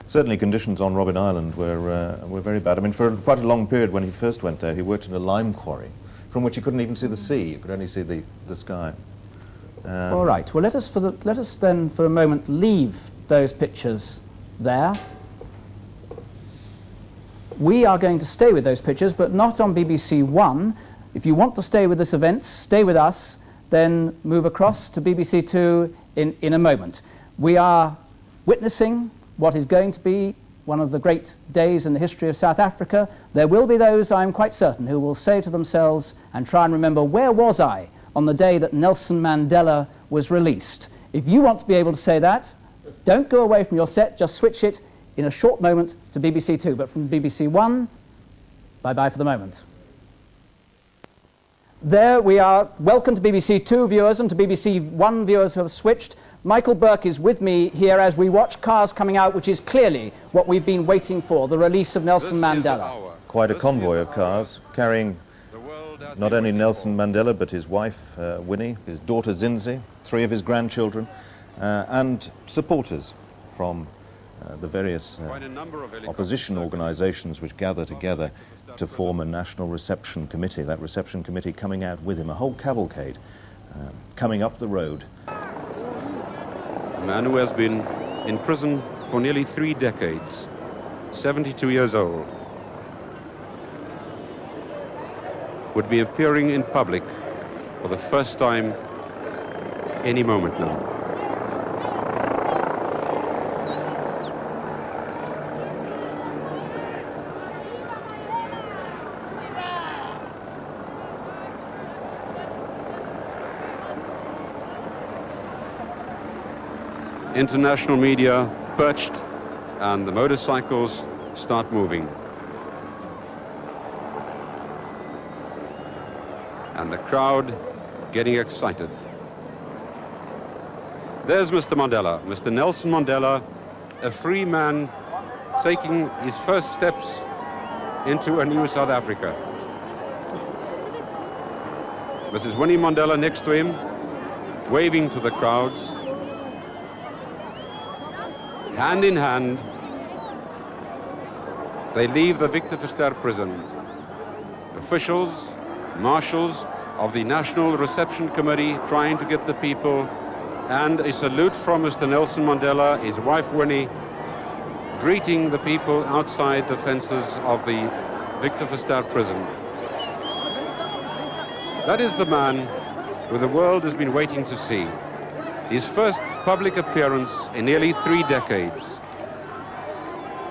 Certainly conditions on Robben Island were very bad. I mean, for quite a long period when he first went there, he worked in a lime quarry from which you couldn't even see the sea. You could only see the sky. All right. Well, let us then for a moment leave those pictures there. We are going to stay with those pictures, but not on BBC One. If you want to stay with this event, stay with us, then move across to BBC Two in a moment. We are witnessing what is going to be one of the great days in the history of South Africa. There will be those, I'm quite certain, who will say to themselves and try and remember, where was I on the day that Nelson Mandela was released? If you want to be able to say that, don't go away from your set, just switch it in a short moment to BBC Two. But from BBC One, bye-bye for the moment. There we are. Welcome to BBC Two viewers and to BBC One viewers who have switched. Michael Burke is with me here as we watch cars coming out, which is clearly what we've been waiting for, the release of Nelson Mandela. Quite a convoy of cars carrying not only Nelson Mandela but his wife Winnie, his daughter Zinzi, 3 of his grandchildren, and supporters from the various opposition organisations which gather together to form a national reception committee. That reception committee coming out with him, a whole cavalcade coming up the road. A man who has been in prison for nearly 3 decades, 72 years old, would be appearing in public for the first time any moment now. International media perched and the motorcycles start moving. And the crowd getting excited. There's Mr. Mandela, Mr. Nelson Mandela, a free man taking his first steps into a new South Africa. Mrs. Winnie Mandela next to him, waving to the crowds. Hand in hand, they leave the Victor Verster prison. Officials, marshals of the National Reception Committee trying to get the people, and a salute from Mr. Nelson Mandela, his wife Winnie, greeting the people outside the fences of the Victor Verster prison. That is the man who the world has been waiting to see. His first public appearance in nearly 3 decades.